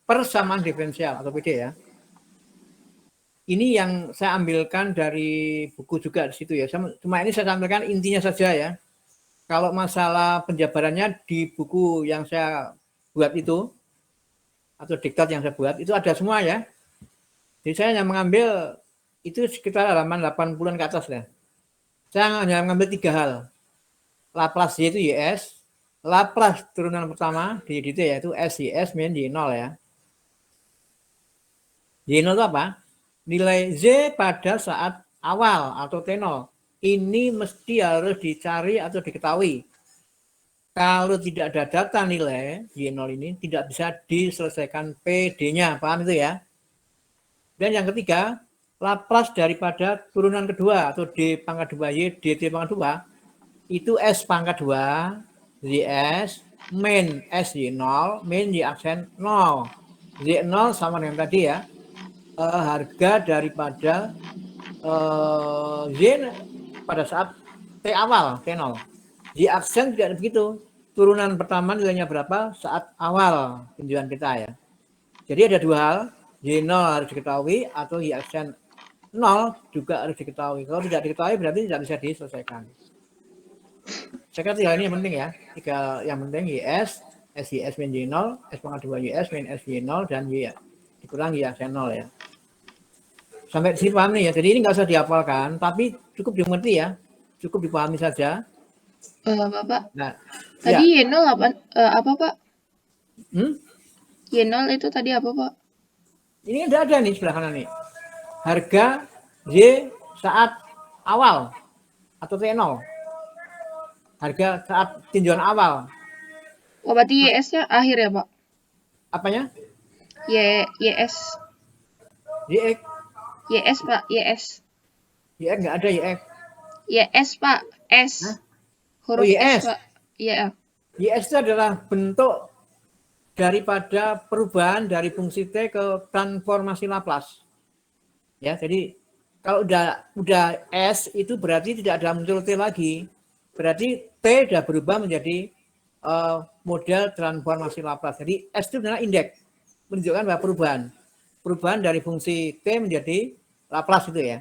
persamaan diferensial atau PD ya. Ini yang saya ambilkan dari buku juga di situ ya. Cuma ini saya sampaikan intinya saja ya. Kalau masalah penjabarannya di buku yang saya buat itu, atau diktat yang saya buat, itu ada semua ya. Jadi saya hanya mengambil itu sekitar halaman 80-an ke atas ya. Saya hanya mengambil 3 hal. Laplace Y itu YS, Laplace turunan pertama di DT yaitu S YS min Y0 ya. Y0 itu apa? Nilai Z pada saat awal atau T0. Ini mesti harus dicari atau diketahui. Kalau tidak ada data nilai Y0 ini tidak bisa diselesaikan PD-nya, paham itu ya? Dan yang ketiga, Laplace daripada turunan kedua atau D pangkat 2Y, DT pangkat 2 itu S pangkat 2 YS min S Y0 min Y aksen 0. Y0 sama dengan tadi ya, harga daripada Y pada saat T awal, T0. Y aksen tidak begitu. Turunan pertama nilainya berapa saat awal tinjauan kita ya. Jadi ada 2 hal, Y0 harus diketahui atau Y aksen 0 juga harus diketahui. Kalau tidak diketahui berarti tidak bisa diselesaikan. Saya kira 3 ini yang penting ya. 3 yang penting YS, SYS min Y0, S pangkat 2 YS min SY0 dan Y dikurang Y aksen 0 ya. Sampai di sini paham nih ya. Jadi ini nggak usah dihafalkan, tapi cukup dimengerti ya. Cukup dipahami saja. Bapak, Nah, tadi Y0 apa Pak? Y0 itu tadi apa Pak? Ini udah ada nih sebelah kanan nih. Harga Y saat awal atau T0. Harga saat tinjauan awal. Oh, berarti YS-nya akhir ya Pak? Apanya? YS. YX. YS Pak, YS. YX nggak ada YX. YS Pak, S. Hah? Huruf YS. S Pak. Iya. YS itu adalah bentuk daripada perubahan dari fungsi T ke transformasi Laplace. Ya, jadi kalau udah S itu berarti tidak ada muncul T lagi. Berarti T sudah berubah menjadi model transformasi Laplace. Jadi S itu adalah indeks, menunjukkan bahwa perubahan dari fungsi T menjadi Laplace itu ya.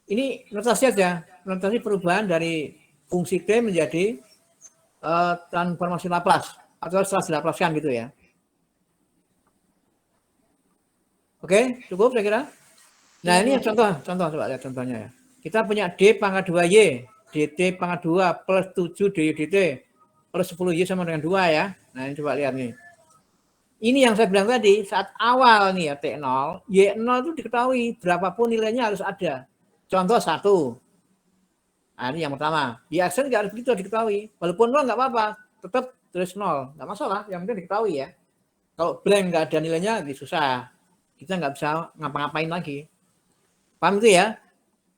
Ini notasi aja, notasi perubahan dari fungsi T menjadi transformasi Laplace atau setelah dilaplacekan gitu ya. Oke, cukup saya kira. Nah, ini contoh coba lihat contohnya ya. Kita punya D pangkat 2Y, DT pangkat 2 plus 7 DT plus 10Y sama dengan 2 ya. Nah, ini coba lihat nih. Ini yang saya bilang tadi, saat awal nih ya T0, Y0 itu diketahui berapapun nilainya harus ada. Contoh 1. Nah, ini yang pertama. Y aksen nggak harus begitu diketahui. Walaupun 0 nggak apa-apa, tetap tulis 0. Nggak masalah, yang penting diketahui ya. Kalau blank nggak ada nilainya, susah. Kita nggak bisa ngapa-ngapain lagi. Paham itu ya?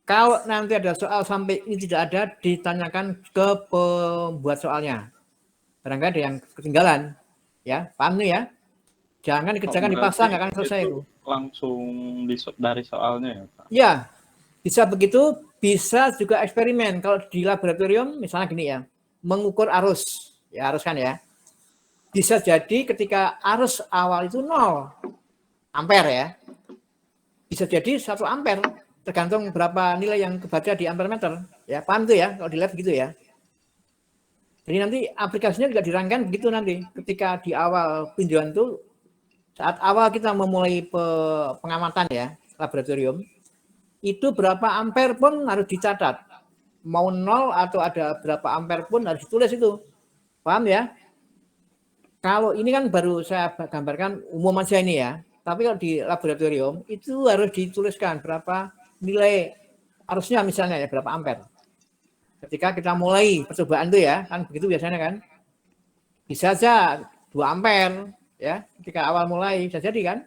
Kalau nanti ada soal sampai ini tidak ada, ditanyakan ke pembuat soalnya. Barangkali ada yang ketinggalan. Ya, paham itu ya? Jangan dikerjakan dipaksa, nggak akan selesai itu. Langsung dari soalnya ya Pak? Ya, bisa begitu, bisa juga eksperimen. Kalau di laboratorium, misalnya gini ya, mengukur arus. Ya, arus kan ya. Bisa jadi ketika arus awal itu 0 ampere ya. Bisa jadi 1 ampere. Tergantung berapa nilai yang kebaca di ampere meter. Ya, paham itu ya, kalau di lab gitu ya. Jadi nanti aplikasinya juga dirangkan begitu nanti. Ketika di awal tinjauan itu, saat awal kita memulai pengamatan ya, laboratorium, itu berapa ampere pun harus dicatat. Mau 0 atau ada berapa ampere pun harus ditulis itu. Paham ya? Kalau ini kan baru saya gambarkan umum aja ini ya. Tapi kalau di laboratorium itu harus dituliskan berapa nilai arusnya misalnya ya, berapa ampere. Ketika kita mulai percobaan itu ya, kan begitu biasanya kan. Bisa aja 2 ampere ya, ketika awal mulai bisa jadi kan.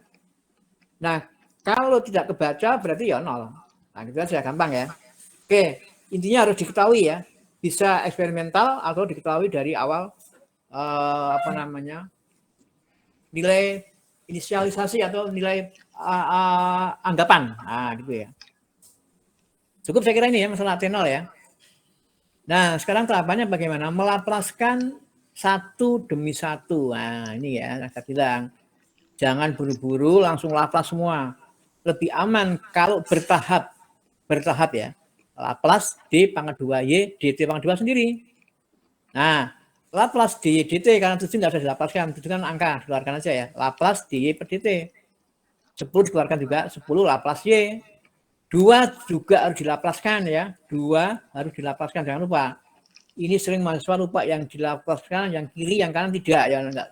Nah, kalau tidak kebaca berarti ya 0. Nah, gitu aja gampang ya. Oke, intinya harus diketahui ya. Bisa eksperimental atau diketahui dari awal nilai inisialisasi atau nilai anggapan. Nah, gitu ya. Cukup saya kira ini ya masalah T0 ya. Nah, sekarang tahapannya bagaimana? Melaplaskan 1 demi 1. Nah, ini ya, saya bilang. Jangan buru-buru langsung Laplace semua. Lebih aman kalau bertahap ya. Laplace D pangkat 2Y dt pangkat 2 sendiri. Nah, Laplace dy dt karena 7 nggak usah dilapaskan, 7 kan angka, keluarkan aja ya. Laplace dy per dt. 10 dikeluarkan juga, 10 Laplace y. 2 juga harus dilapaskan ya. 2 harus dilapaskan, jangan lupa. Ini sering mahasiswa lupa yang dilapaskan, yang kiri, yang kanan tidak. Ya enggak,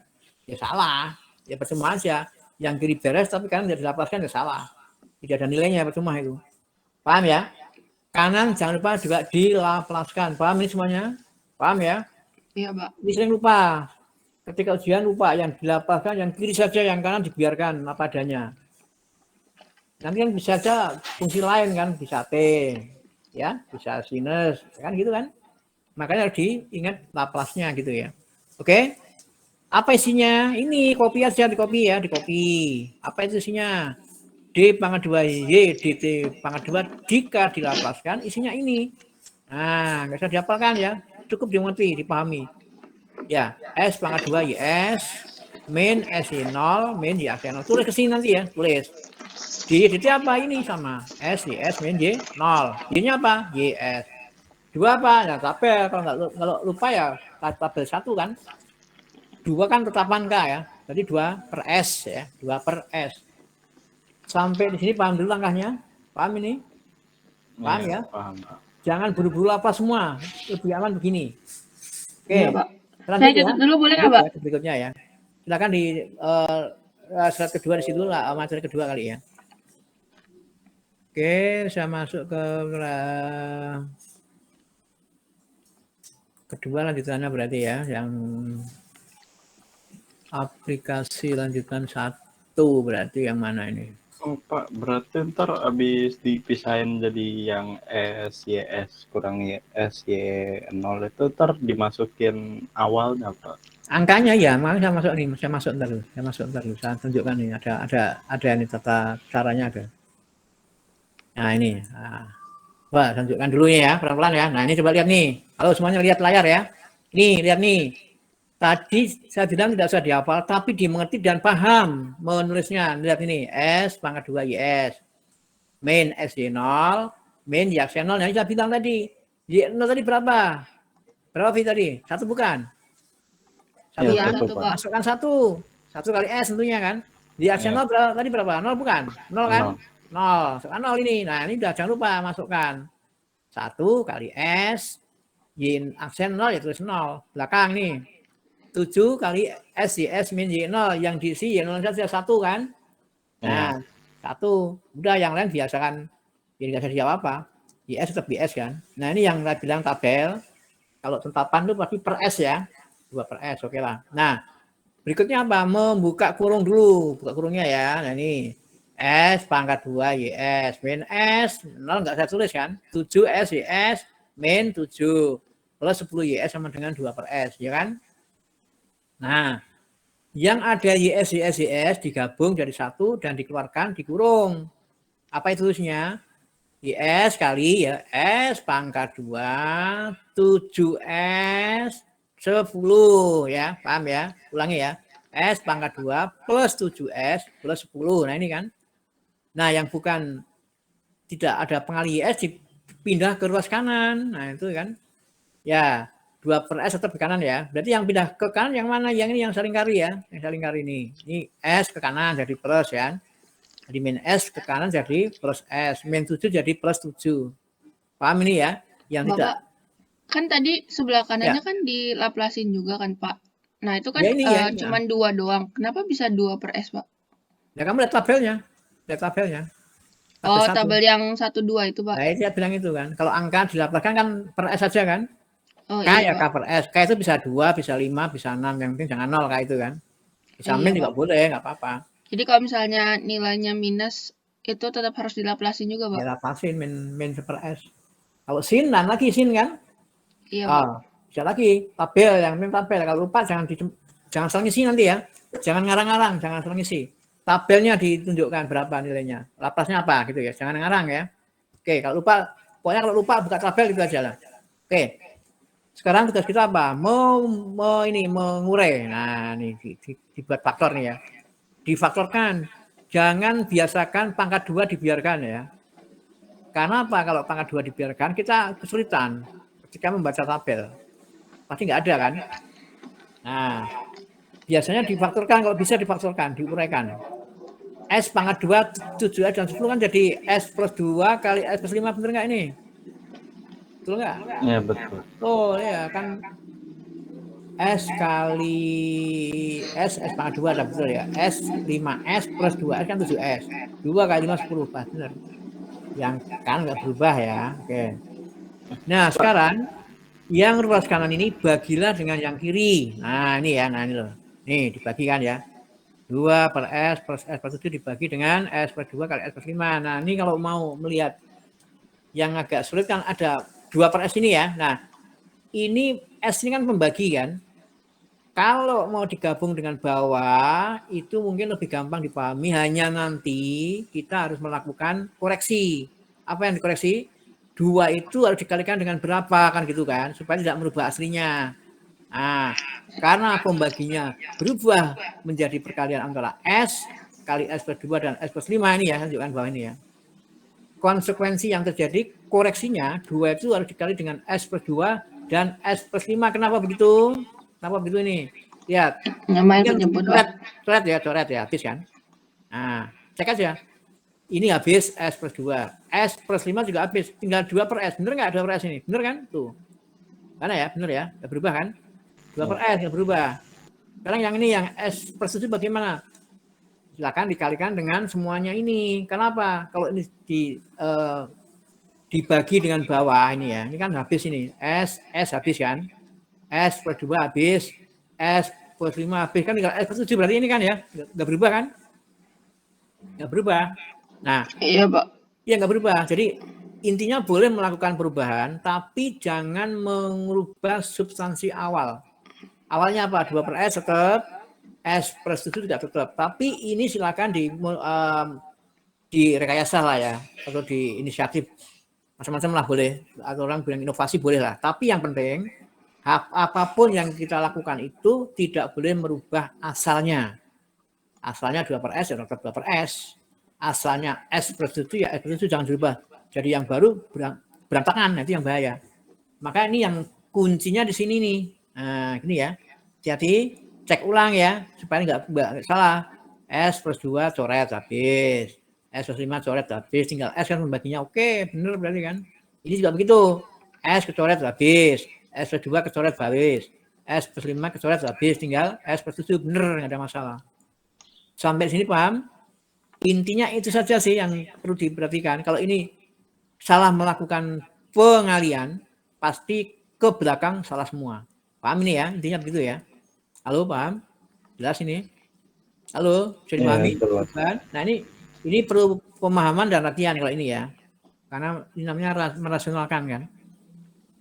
ya salah. Ya percuma aja. Yang kiri beres tapi kanan tidak dilapaskan ya salah. Tidak ada nilainya, percuma itu. Paham ya? Kanan jangan lupa juga dilapaskan. Paham ini semuanya? Paham ya? Iya, Pak. Ini sering lupa. Ketika ujian lupa yang dilapaskan, yang kiri saja, yang kanan dibiarkan apa adanya. Nanti kan bisa saja fungsi lain kan, bisa T, ya, bisa sinus, kan gitu kan. Makanya harus diingat Laplace-nya gitu ya. Oke? Apa isinya? Ini copy aja, di-copy ya, di-copy. Apa itu isinya? D pangkat 2Y dt pangkat 2 jika dilapaskan isinya ini. Nah, nggak usah dihafalkan ya. Cukup dimengerti, dipahami. Ya, S pangkat 2 YS, min S Y 0, min Y aksen 0. Tulis ke sini nanti ya, tulis. D dt apa ini sama S YS min Y 0. Y-nya apa? YS. 2 apa? Ya tabel. Kalau lupa ya tabel 1 kan. 2 kan tetapan K ya. Jadi 2 per S ya, 2 per S. Sampai di sini paham dulu langkahnya? Paham ini? Paham ya? Paham, Pak. Jangan buru-buru apa semua. Lebih aman begini. Oke. Iya, Pak. Lanjut Saya catat dulu boleh nggak, Pak? Berikutnya ya. Silakan di slide kedua di situ lah, materi kedua kali ya. Oke, saya masuk ke kedua lanjutannya berarti ya, yang aplikasi lanjutan 1 berarti yang mana ini? Oh, Pak, berarti ntar abis dipisahin jadi yang S, YS kurang S, Y0 itu ntar dimasukin awalnya, Pak. Angkanya ya, makanya saya masuk ntar dulu. Saya tunjukkan nih, ada ini tata caranya ada. Nah ini, wah tunjukkan dulu ya, pelan-pelan ya. Nah ini coba lihat nih, halo semuanya lihat layar ya. Nih, lihat nih. Tadi saya bilang tidak usah dihafal, tapi dimengerti dan paham menulisnya. Lihat ini, S pangkat 2 YS, min S Y0, min Y aksen 0. Yang saya bilang tadi, Y0 tadi berapa? Berapa V tadi? 1 bukan? Iya, Ya, satu, Pak. Masukkan 1 kali S tentunya kan. Y aksen 0 tadi berapa? 0 bukan? 0 kan? 0. Masukkan 0 ini. Nah ini udah jangan lupa masukkan. 1 kali S, Y aksen 0 ya tulis 0. Belakang nih. 7 kali S YS min Y0 yang diisi Y0 saja 1 kan. Nah, 1. Udah yang lain biasakan. Jadi nggak usah dijawab apa. YS tetap YS kan. Nah ini yang saya bilang tabel. Kalau tetapan itu pasti per S ya. 2 per S, oke lah. Nah, berikutnya apa? Membuka kurung dulu. Buka kurungnya ya. Nah ini. S pangkat 2 YS min S. 0 nggak saya tulis kan. 7 S YS min 7. Plus 10 YS sama dengan 2 per S. Ya kan? Nah, yang ada YS, YS, YS digabung jadi 1 dan dikeluarkan dikurung. Apa itu tulisnya? YS kali ya S pangkat 2, 7S, 10 ya. Paham ya? Ulangi ya. S pangkat 2 plus 7S plus 10. Nah ini kan. Nah yang bukan tidak ada pengali YS dipindah ke ruas kanan. Nah itu kan. Ya. 2 per S tetap ke kanan ya. Berarti yang pindah ke kanan yang mana? Yang ini yang saling kari ya. Yang saling kari ini. Ini S ke kanan jadi plus ya. Jadi min S ke kanan jadi plus S. Min 7 jadi plus 7. Paham ini ya? Yang Bapak, tidak. kan tadi sebelah kanannya kan dilaplasin juga kan, Pak. Nah itu kan Ya, ini ya, cuma 2 doang. Kenapa bisa 2 per S, Pak? Ya kamu lihat tabelnya. Lihat tabelnya. Oh, satu. tabel yang 1-2 itu, Pak. Nah, itu dia bilang itu kan. Kalau angka dilapaskan kan per S saja kan. Oh, K iya, ya K Pak. per S. K itu bisa 2, bisa 5, bisa 6. Yang penting jangan 0 K itu kan. Bisa min juga Pak. boleh, nggak apa-apa. Jadi kalau misalnya nilainya minus, itu tetap harus dilaplasin juga, Pak? Dilapasin min per S. Kalau sin, dan lagi sin kan. Iya, Pak. Bisa lagi. Tabel, yang penting tabel. Kalau lupa jangan saling isi nanti ya. Jangan ngarang-ngarang, jangan saling isi. Tabelnya ditunjukkan berapa nilainya. Lapasnya apa gitu ya. Jangan ngarang ya. Oke, kalau lupa, pokoknya kalau lupa buka tabel itu aja lah. Oke. Sekarang tugas kita apa? Mengurai. Nah, ini dibuat faktor nih ya. difaktorkan. Jangan biasakan pangkat 2 dibiarkan ya. Karena apa? Kalau pangkat 2 dibiarkan, kita kesulitan ketika membaca tabel. Pasti nggak ada kan? Nah, biasanya difaktorkan, kalau bisa difaktorkan, diuraikan. S pangkat 2, 7S dan 10 kan jadi S plus 2 kali S plus 5, bener nggak ini? Betul nggak? Ya betul. Oh ya kan S kali S pangkat 2 ada betul ya. S 5S plus 2S kan 7S. 2 kali 5 10, pas benar. Yang kan nggak berubah ya. Oke. Nah, sekarang yang ruas kanan ini bagilah dengan yang kiri. Nah, ini ya. Nah, ini loh. Nih, dibagikan ya. 2 per S plus S plus 7 dibagi dengan S plus 2 kali S plus 5. Nah, ini kalau mau melihat yang agak sulit kan ada 2 per S ini ya. Nah, ini S ini kan pembagi kan. Kalau mau digabung dengan bawah, itu mungkin lebih gampang dipahami. Hanya nanti kita harus melakukan koreksi. Apa yang dikoreksi? 2 itu harus dikalikan dengan berapa, kan gitu kan. Supaya tidak merubah aslinya. Nah, karena pembaginya berubah menjadi perkalian antara S kali S plus 2 dan S plus 5 ini ya. Saya tunjukkan bawah ini ya. Konsekuensi yang terjadi, koreksinya 2 itu harus dikali dengan S plus 2 dan S plus 5. Kenapa begitu? Kenapa begitu ini? Lihat. Namanya penyebut, Pak. Coret ya, habis kan? Nah, cek aja. Ini habis S plus 2. S plus 5 juga habis. Tinggal 2 per S. Bener nggak 2 per S ini? Bener kan? Tuh. Mana ya? Bener ya? Nggak berubah kan? 2 per S nggak berubah. Sekarang yang ini, yang S plus 7 bagaimana? Silakan dikalikan dengan semuanya ini. Kenapa? Kalau ini dibagi dengan bawah ini ya. Ini kan habis ini. S habis kan? S plus 2 habis, S plus 5 habis, kan tinggal S plus 7 berarti ini kan ya, nggak berubah kan? Nggak berubah. Nah, Iya, Pak. ya nggak berubah. Jadi intinya boleh melakukan perubahan, tapi jangan mengubah substansi awal. Awalnya apa? 2 per S tetap, S plus 7 tidak tetap. Tapi ini silakan di rekayasa lah ya, atau di inisiatif. Macam-macam lah boleh, atau orang bilang inovasi boleh lah. Tapi yang penting, apapun yang kita lakukan itu tidak boleh merubah asalnya. Asalnya 2 per S ya tetap 2 per S. Asalnya S plus 7 ya S plus 7 jangan dirubah. Jadi yang baru berantakan, itu yang bahaya. Maka ini yang kuncinya di sini nih. Nah, ini ya. Jadi cek ulang ya supaya nggak salah. S plus 2 coret habis. S plus 5 coret habis. Tinggal S kan membaginya oke, bener berarti kan. Ini juga begitu. S kecoret habis. S plus 2 kecoret habis. S plus 5 kecoret habis. Tinggal S plus 7 bener, nggak ada masalah. Sampai sini paham? Intinya itu saja sih yang perlu diperhatikan. Kalau ini salah melakukan pengalian, pasti ke belakang salah semua. Paham ini ya? Intinya begitu ya. Halo, paham? Jelas ini? Halo, bisa dipahami? Nah, ini perlu pemahaman dan latihan kalau ini ya. Karena ini namanya merasionalkan kan.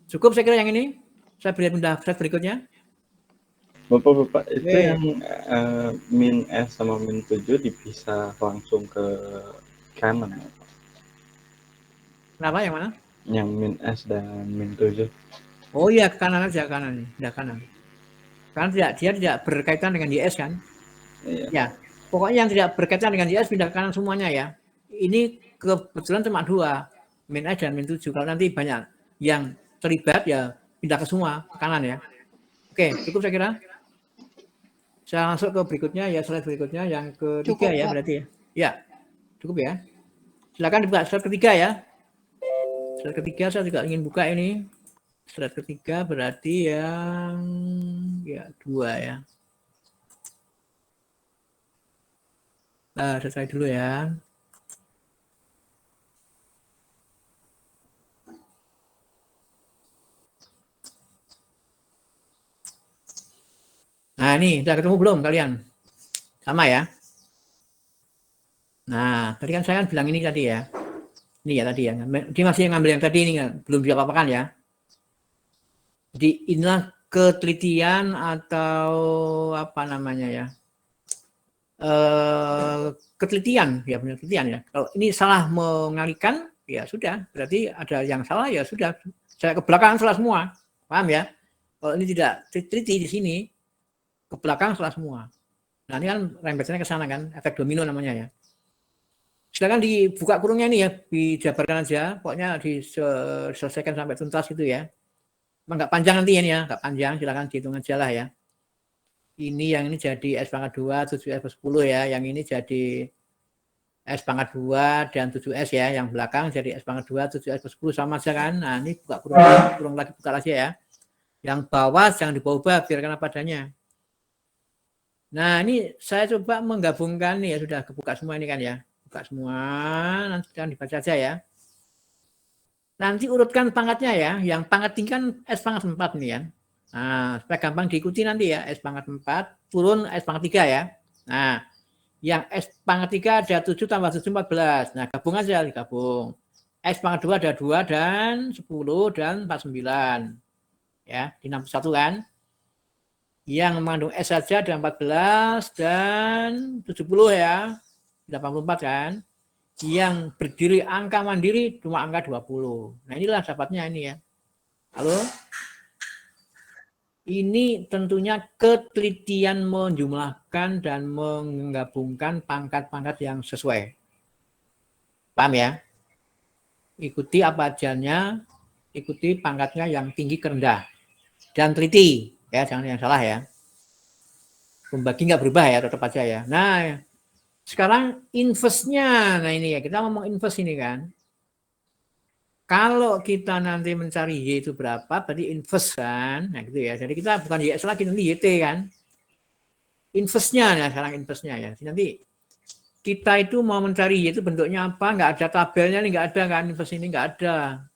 Cukup saya kira yang ini. Saya beri pindah slide berikutnya. Bapak-bapak, itu yang min S sama min 7 dipisah langsung ke kanan. Kenapa yang mana? Yang min S dan min 7. Oh iya, ke kanan aja, kanan. Tidak kanan. Karena dia tidak berkaitan dengan YS kan? Iya. Ya, pokoknya yang tidak berkaitan dengan YS pindah ke kanan semuanya ya. Ini kebetulan cuma 2, min S dan min 7. Kalau nanti banyak yang terlibat ya pindah ke semua, ke kanan ya. Oke, cukup saya kira. Saya masuk ke berikutnya ya, slide berikutnya yang ketiga cukup, ya berarti ya. Ya, cukup ya. Silakan dibuka slide ketiga ya. Slide ketiga saya juga ingin buka ini. Slide ketiga berarti yang ya 2 ya. Nah, selesai dulu ya. Nah, ini udah ketemu belum kalian? Sama ya? Nah, tadi kan saya bilang ini tadi ya. Ini ya tadi ya. Dia masih ngambil yang tadi ini kan. Belum diapa-apakan ya. Jadi inilah ketelitian atau apa namanya ya. Ketelitian ya, benar ketelitian ya. Kalau ini salah mengalihkan ya sudah, berarti ada yang salah ya sudah. Saya ke belakang salah semua. Paham ya? Kalau ini tidak teliti di sini, ke belakang salah semua. Nah, ini kan rembetannya ke sana kan, efek domino namanya ya. Silakan dibuka kurungnya ini ya, dijabarkan aja, pokoknya diselesaikan sampai tuntas gitu ya. Enggak panjang nanti ini ya, enggak panjang, silakan dihitung aja lah ya. Ini yang ini jadi S pangkat 2, 7S per 10 ya, yang ini jadi S pangkat 2 dan 7S ya, yang belakang jadi S pangkat 2, 7S per 10 sama aja kan. Nah, ini buka kurung lagi, buka lagi ya. Yang bawah jangan diubah, biarkan apa adanya. Nah, ini saya coba menggabungkan nih ya, sudah kebuka semua ini kan ya. Buka semua, nanti jangan dibaca aja ya. Nanti urutkan pangkatnya ya. Yang pangkat tinggi kan S pangkat 4 nih ya. Nah, supaya gampang diikuti nanti ya. S pangkat 4 turun S pangkat 3 ya. Nah, yang S pangkat 3 ada 7 tambah 7, 14. Nah, gabung aja, digabung. S pangkat 2 ada 2 dan 10 dan 49. Ya, di 61 kan. Yang mengandung S saja ada 14 dan 70 ya. 84 kan. Yang berdiri angka mandiri cuma angka 20. Nah, inilah dapatnya ini ya. Halo? Ini tentunya ketelitian menjumlahkan dan menggabungkan pangkat-pangkat yang sesuai. Paham ya? Ikuti apa ajalnya, ikuti pangkatnya yang tinggi ke rendah. Dan teliti, ya jangan yang salah ya. Pembagi nggak berubah ya, tetap aja ya. Nah, sekarang investnya, nah ini ya, kita ngomong invest ini kan. Kalau kita nanti mencari Y itu berapa, berarti invest kan, nah gitu ya. Jadi kita bukan YS lagi, nanti YT kan. Investnya, nah sekarang investnya ya. Nanti kita itu mau mencari Y itu bentuknya apa, nggak ada tabelnya nih, nggak ada kan, invest ini nggak ada.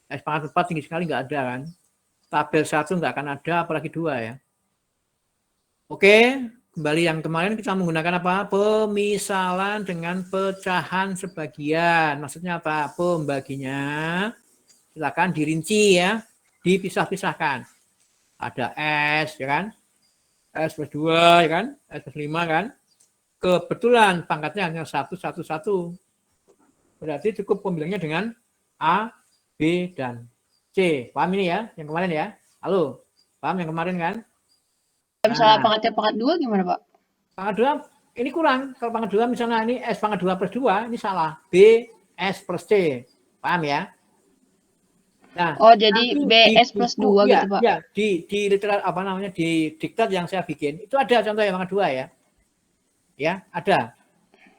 S pangkat 4 tinggi sekali nggak ada kan. Tabel 1 nggak akan ada, apalagi 2 ya. Oke, kembali yang kemarin kita menggunakan apa? Pemisalan dengan pecahan sebagian. Maksudnya apa? Pembaginya silakan dirinci ya, dipisah-pisahkan. Ada S ya kan? S plus 2 ya kan? S plus 5 kan? Kebetulan pangkatnya hanya 1, 1, 1. Berarti cukup pembilangnya dengan A, B, dan C. Paham ini ya? Yang kemarin ya? Halo? Paham yang kemarin kan? Misalnya pangkatnya pangkat 2 gimana, Pak? Pangkat 2 ini kurang. Kalau pangkat 2 misalnya ini S pangkat 2 plus 2, ini salah. B, S plus C. Paham ya? Nah, oh, jadi BS plus 2 ya, gitu, Pak? Ya, di literat apa namanya, di diktat yang saya bikin, itu ada contoh yang pangkat 2 ya. Ya, ada.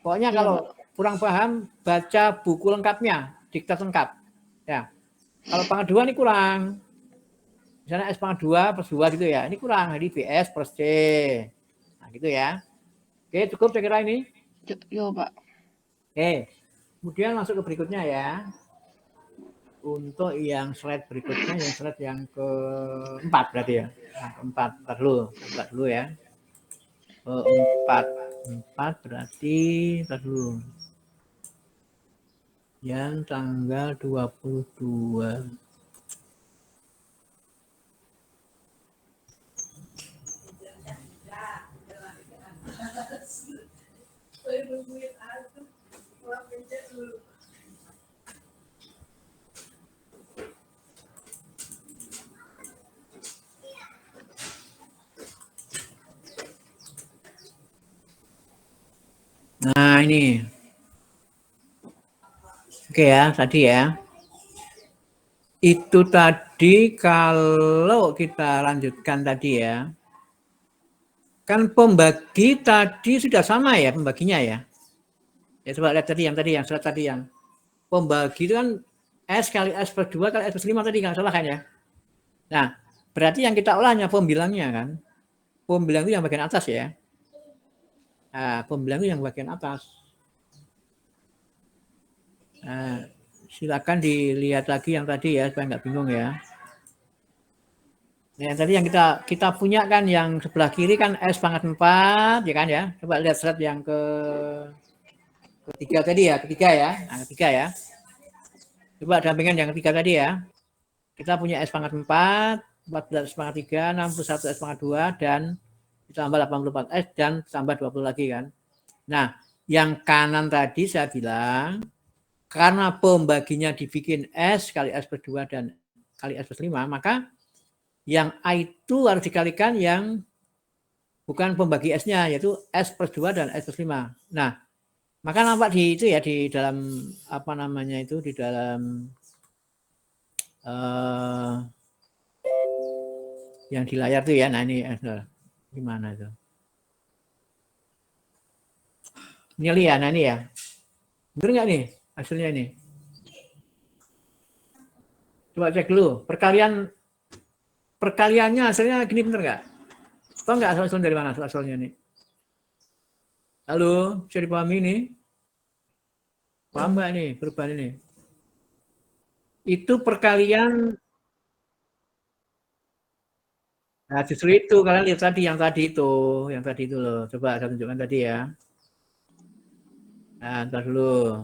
Pokoknya Iya, kalau Pak. kurang paham, baca buku lengkapnya, diktat lengkap. Ya. Kalau pangkat 2 ini kurang. Misalnya S pangkat 2 plus 2 gitu ya. Ini kurang. Jadi BS plus C. Nah, gitu ya. Oke, cukup saya kira ini. Yo, Pak. Oke. Kemudian masuk ke berikutnya ya. Untuk yang slide berikutnya, yang slide yang keempat berarti ya. Nah, keempat. Ntar dulu ya. Empat berarti, ntar dulu. Yang tanggal 22. Nah, ini. Oke ya, tadi ya. Itu tadi kalau kita lanjutkan tadi ya. Kan pembagi tadi sudah sama ya pembaginya ya. Ya coba lihat tadi yang slide tadi yang pembagi itu kan S kali S plus 2 kali S plus 5 tadi, nggak salah kan ya. Nah, berarti yang kita olah hanya pembilangnya kan. Pembilang itu yang bagian atas ya. Nah, pembilang itu yang bagian atas. Nah, silakan dilihat lagi yang tadi ya, supaya nggak bingung ya. Nah, yang tadi yang kita punya kan yang sebelah kiri kan S pangkat 4 ya kan ya. Coba lihat slide yang ketiga tadi ya, ketiga ya. Nah, ketiga ya. Coba dampingan yang ketiga tadi ya. Kita punya S pangkat 4, 14 S pangkat 3, 61 S pangkat 2 dan ditambah 84 S dan tambah 20 lagi kan. Nah, yang kanan tadi saya bilang karena pembaginya dibikin S kali S plus 2 dan kali S plus 5, maka yang A itu harus dikalikan yang bukan pembagi S-nya, yaitu S+2 dan S+5. Nah, maka nampak di itu ya, di dalam apa namanya itu, di dalam yang di layar tuh ya. Nah ini gimana itu? Ini ya, nah ini ya. Bener nggak nih hasilnya ini? Coba cek dulu. Perkaliannya hasilnya gini bener nggak? Tahu nggak asal-usul dari mana asal-usulnya nih? Halo, bisa dipahami nih? Paham nggak nih perubahan ini? Itu perkalian. Nah, justru itu kalian lihat tadi yang tadi itu loh. Coba saya tunjukkan tadi ya. Nah, ntar dulu.